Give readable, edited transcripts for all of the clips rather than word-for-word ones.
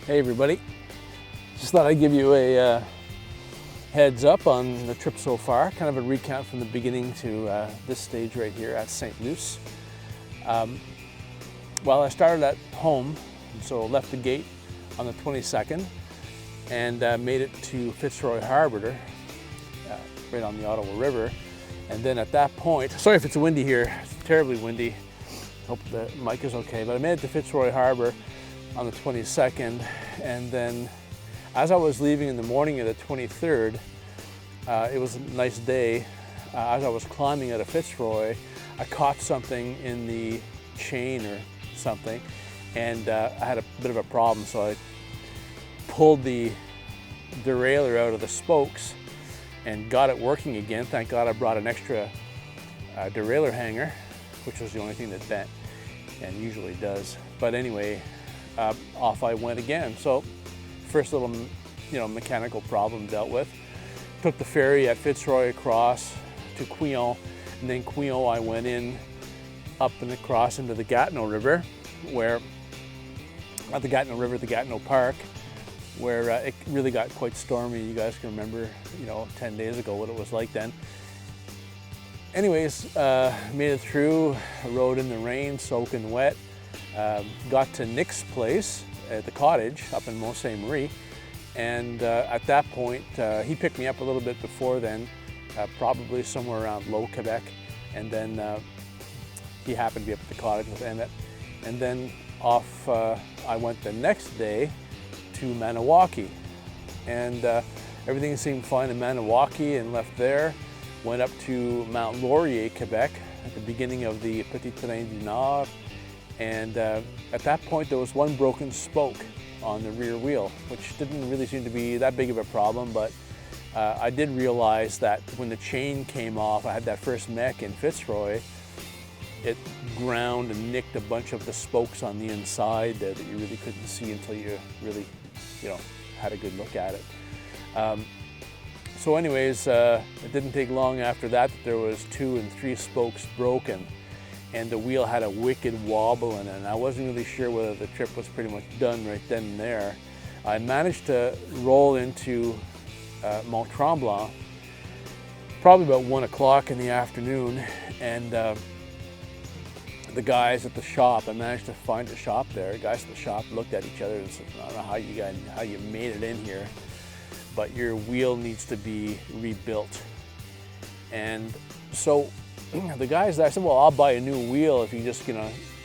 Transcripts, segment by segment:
Hey everybody, just thought I'd give you a heads up on the trip so far, kind of a recount from the beginning to this stage right here at St. Luce. Well, I started at home, so left the gate on the 22nd and made it to Fitzroy Harbour, right on the Ottawa River. And then at that point, sorry if it's windy here, it's terribly windy, hope the mic is okay, but I made it to Fitzroy Harbour on the 22nd, and then as I was leaving in the morning of the 23rd, it was a nice day. As I was climbing out of Fitzroy, I caught something in the chain or something, and I had a bit of a problem, so I pulled the derailleur out of the spokes and got it working again. Thank God I brought an extra derailleur hanger, which was the only thing that bent, and usually does. But anyway, off I went again. So first little, mechanical problem dealt with. Took the ferry at Fitzroy across to Quillon, and then Quillon I went in, up and across into the Gatineau River, where, at the Gatineau River, the Gatineau Park, where it really got quite stormy. You guys can remember, 10 days ago what it was like then. Anyways, made it through, rode in the rain, soaking wet. Got to Nick's place at the cottage up in Mont Ste. Marie, and at that point he picked me up a little bit before then, probably somewhere around Low Quebec, and then he happened to be up at the cottage with Emmett, and then off I went the next day to Maniwaki, and everything seemed fine in Maniwaki, and left there, went up to Mount Laurier, Quebec, at the beginning of the Petit Train du Nord. And at that point, there was one broken spoke on the rear wheel, which didn't really seem to be that big of a problem, but I did realize that when the chain came off, I had that first mech in Fitzroy, it ground and nicked a bunch of the spokes on the inside there that you really couldn't see until you really, had a good look at it. So anyways, it didn't take long after that there was 2 and 3 spokes broken, and the wheel had a wicked wobble in it, and I wasn't really sure whether the trip was pretty much done right then and there. I managed to roll into Mont Tremblant probably about 1 o'clock in the afternoon, and the guys at the shop, I managed to find a shop there. The guys at the shop looked at each other and said, I don't know how you made it in here, but your wheel needs to be rebuilt. And so the guys there, I said, well, I'll buy a new wheel if you just,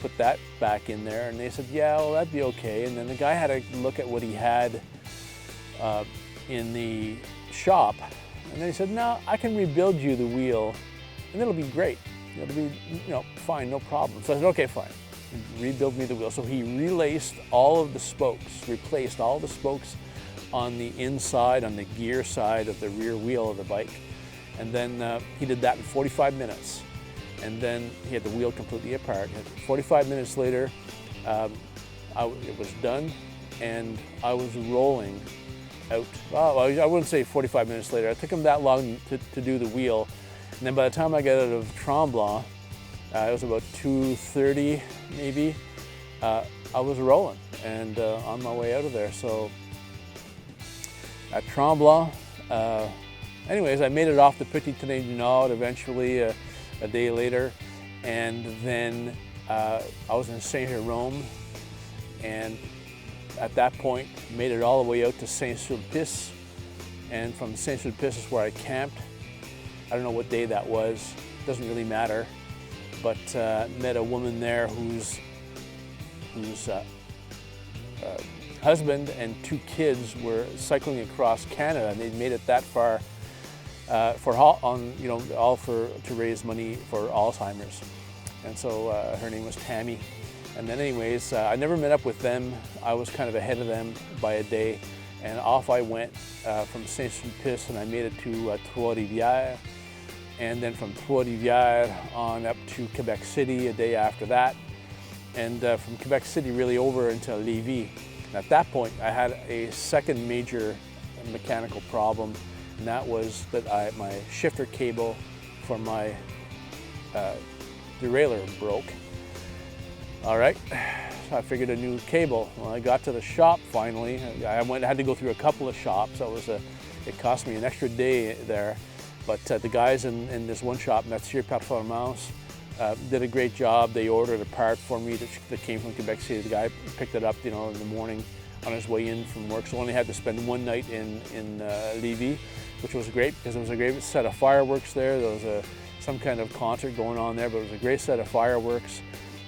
put that back in there. And they said, yeah, well, that'd be okay. And then the guy had to look at what he had in the shop. And then he said, no, I can rebuild you the wheel and it'll be great. It'll be, fine, no problem. So I said, okay, fine. Rebuild me the wheel. So he replaced all the spokes on the inside, on the gear side of the rear wheel of the bike. And then he did that in 45 minutes. And then he had the wheel completely apart. 45 minutes later, it was done, and I was rolling out. Well, I wouldn't say 45 minutes later. It took him that long to do the wheel. And then by the time I got out of Tremblant, it was about 2:30 maybe, I was rolling and on my way out of there. So at Tremblant, anyways, I made it off the Petit Train du Nord eventually a day later, and then I was in Saint-Jérôme, and at that point made it all the way out to Saint-Sulpice, and from Saint-Sulpice is where I camped. I don't know what day that was, doesn't really matter, but met a woman there whose husband and 2 kids were cycling across Canada, and they'd made it that far to raise money for Alzheimer's. And so her name was Tammy. And then anyways, I never met up with them. I was kind of ahead of them by a day, and off I went from Saint-Sulpice, and I made it to Trois-Rivières, and then from Trois-Rivières on up to Quebec City a day after that, and from Quebec City really over into Lévis. And at that point, I had a second major mechanical problem, and that was that my shifter cable for my derailleur broke. All right, so I figured a new cable. When I got to the shop finally, I had to go through a couple of shops. It cost me an extra day there. But the guys in this one shop, Mathieu Performance, did a great job. They ordered a part for me that came from Quebec City. The guy picked it up, in the morning on his way in from work. So I only had to spend one night in Lévis, which was great because there was a great set of fireworks there. There was some kind of concert going on there, but it was a great set of fireworks.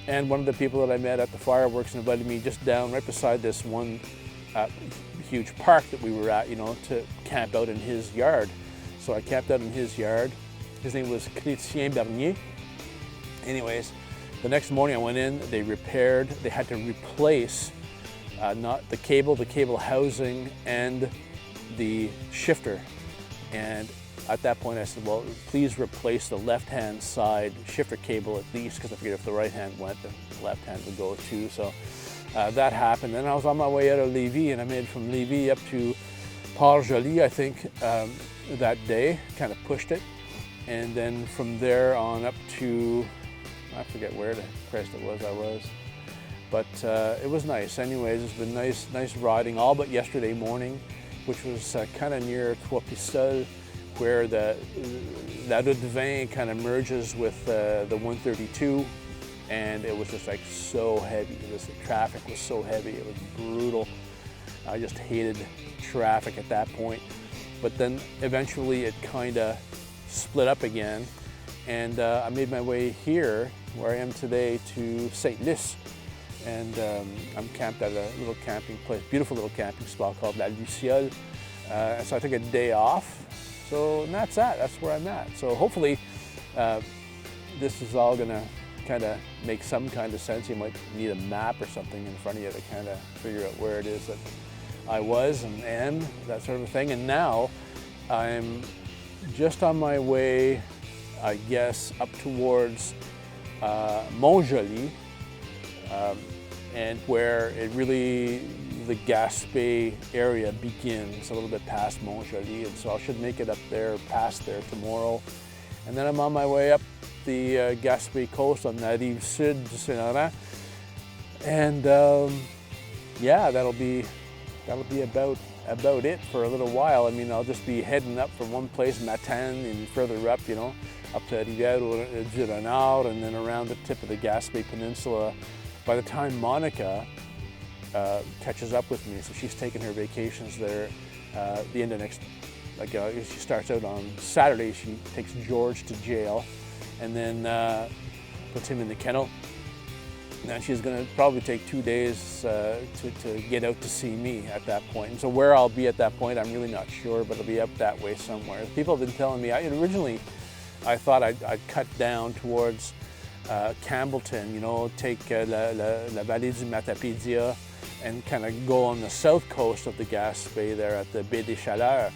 And one of the people that I met at the fireworks invited me just down right beside this one huge park that we were at, to camp out in his yard. So I camped out in his yard. His name was Chrétien Bernier. Anyways, the next morning I went in, they had to replace not the cable housing and the shifter. And at that point I said, well, please replace the left-hand side shifter cable at least, because I figured if the right hand went, the left hand would go too. So that happened. Then I was on my way out of Lévis, and I made from Lévis up to Port-Joli, I think, that day, kind of pushed it. And then from there on up to, I forget where the Christ it was I was. But it was nice. Anyways, it's been nice riding, all but yesterday morning, which was kind of near Trois Pistoles, where the La Route 20 kind of merges with the 132, and it was just like so heavy. The traffic was so heavy, it was brutal. I just hated traffic at that point. But then eventually it kind of split up again, and I made my way here, where I am today, to St. Luce. And I'm camped at a little camping place, beautiful little camping spot called La Luciole. So I took a day off. So and that's where I'm at. So hopefully this is all gonna kind of make some kind of sense. You might need a map or something in front of you to kind of figure out where it is that I was and am, that sort of thing. And now I'm just on my way, I guess, up towards Mont-Joli, and where it really, the Gaspé area begins, a little bit past Mont-Joli, and so I should make it up there, past there tomorrow. And then I'm on my way up the Gaspé coast on la rive sud du Saint-Laurent. And yeah, that'll be about it for a little while. I mean, I'll just be heading up from one place, Matane, and further up, up to Rivière du Renard, and then around the tip of the Gaspé Peninsula. By the time Monica catches up with me, so she's taking her vacations there the end of next, she starts out on Saturday. She takes George to jail and then puts him in the kennel. Now she's going to probably take 2 days to get out to see me at that point. And so where I'll be at that point, I'm really not sure, but it'll be up that way somewhere. People have been telling me, originally I thought I'd cut down towards Campbellton, take la Vallée du Matapédia and kind of go on the south coast of the Gaspé there at the Baie des Chaleurs.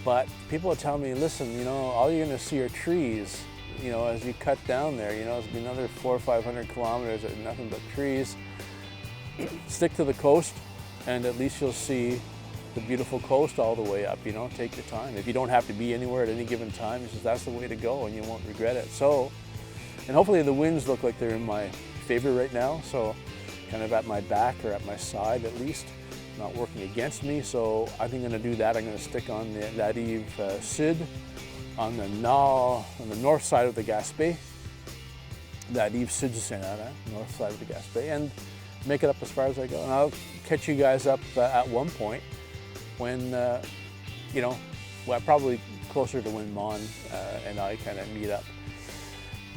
But people are telling me, listen, all you're going to see are trees. As you cut down there, it's been another 400 or 500 kilometers of nothing but trees. Stick to the coast, and at least you'll see the beautiful coast all the way up. Take your time. If you don't have to be anywhere at any given time, he says that's the way to go, and you won't regret it. So, and hopefully the winds look like they're in my favor right now. So, kind of at my back or at my side at least, not working against me. So I think I'm going to do that. I'm going to stick on the La Rive Sud, on the north side of the Gaspé, La Rive Sud du Saint-Laurent, north side of the Gaspé, and make it up as far as I go. And I'll catch you guys up at one point when, probably closer to when Mon and I kind of meet up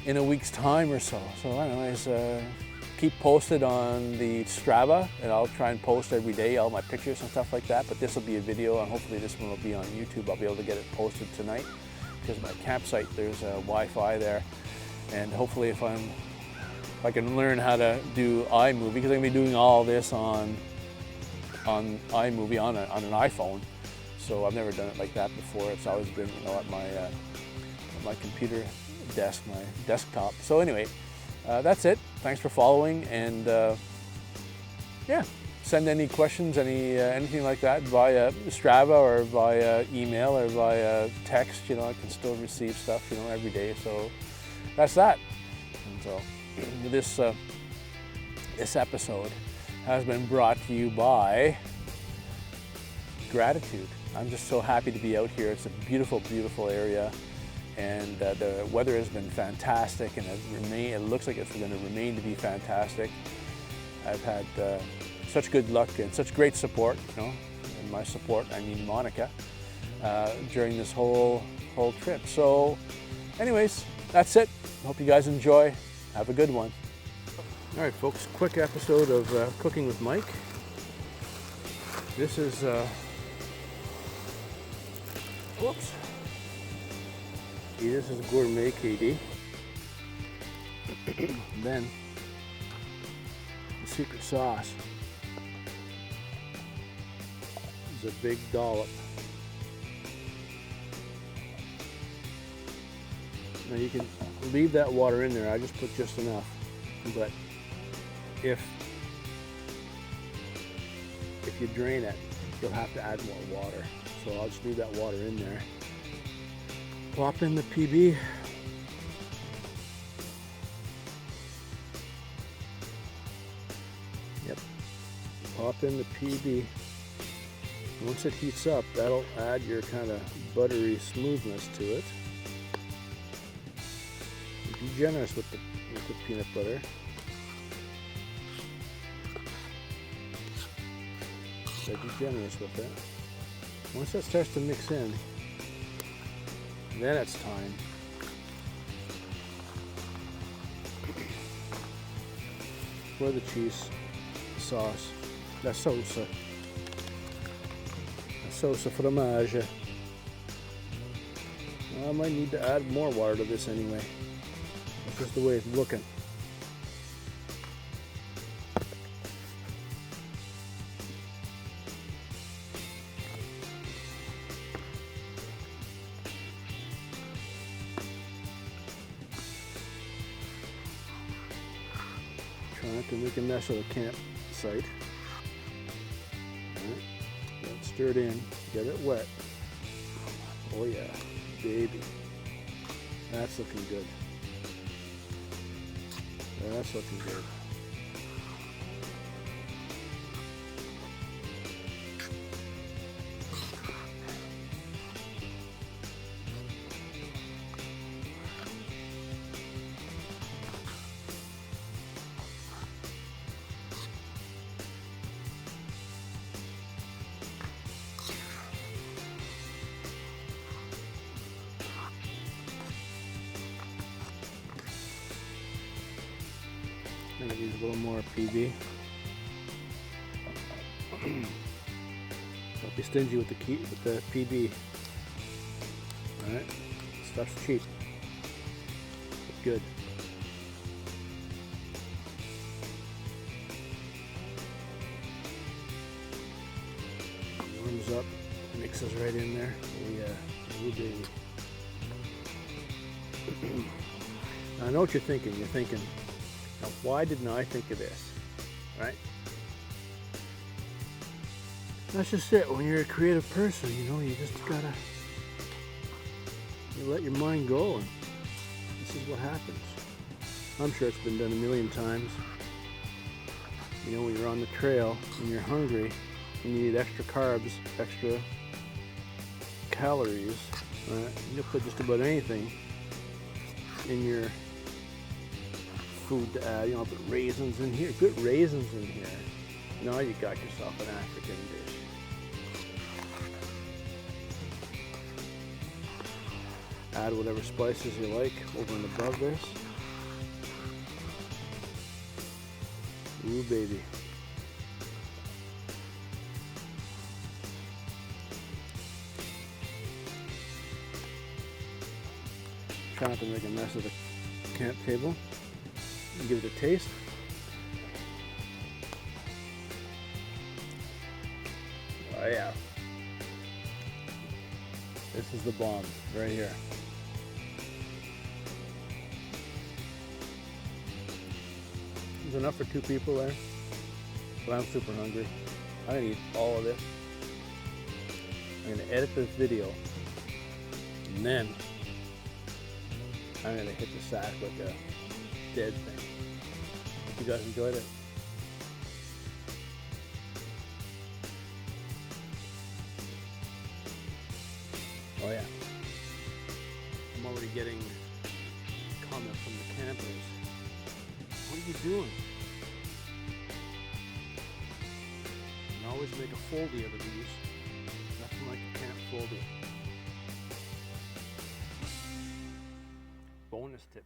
in a week's time or so. So anyways, keep posted on the Strava, and I'll try and post every day all my pictures and stuff like that. But this will be a video, and hopefully this one will be on YouTube. I'll be able to get it posted tonight because my campsite, there's Wi-Fi there, and hopefully if I can learn how to do iMovie, because I'm going to be doing all this on iMovie on an iPhone. So I've never done it like that before. It's always been at my computer desk, my desktop. So anyway, that's it. Thanks for following, and yeah, send any questions, anything like that via Strava or via email or via text. I can still receive stuff every day. So that's that. And so this This episode has been brought to you by gratitude. I'm just so happy to be out here. It's a beautiful, beautiful area, and the weather has been fantastic, and it looks like it's going to remain to be fantastic. I've had such good luck and such great support, and my support, I mean Monica, during this whole trip. So anyways, that's it. Hope you guys enjoy. Have a good one. All right, folks, quick episode of Cooking with Mike. This is, whoops. See, this is gourmet KD. Then, the secret sauce is a big dollop. Now you can leave that water in there. I just put just enough, but if you drain it, you'll have to add more water. So I'll just leave that water in there. Plop in the PB. Yep. Plop in the PB. Once it heats up, that'll add your kind of buttery smoothness to it. Be generous with the peanut butter. So be generous with it. Once that starts to mix in, then it's time for the cheese sauce, la sauce fromage. I might need to add more water to this anyway. That's just the way it's looking. Trying to make a mess of the campsite. Alright, let's stir it in, get it wet. Oh yeah, baby. That's looking good. That's looking good. I'm going to use a little more PB. Don't be stingy with the PB. Alright, stuff's cheap, but good. Warms up, mixes right in there. Oh yeah, ooh baby. I know what you're thinking. You're thinking, now, why didn't I think of this, right? That's just it. When you're a creative person, you just gotta, you let your mind go, and this is what happens. I'm sure it's been done a million times. When you're on the trail and you're hungry and you need extra carbs, extra calories, right? You'll put just about anything in your food to add. Put raisins in here. Put raisins in here. Now you got yourself an African dish. Add whatever spices you like over and above this. Ooh baby. Try not to make a mess of the camp table. And give it a taste. Oh yeah. This is the bomb right here. There's enough for 2 people there, but I'm super hungry. I'm gonna eat all of this. I'm gonna edit this video, and then I'm gonna hit the sack like a dead thing. Hope you guys enjoyed it. Oh yeah. I'm already getting comments from the campers. What are you doing? And always make a foldy out of these. Nothing like a camp foldy. Bonus tip.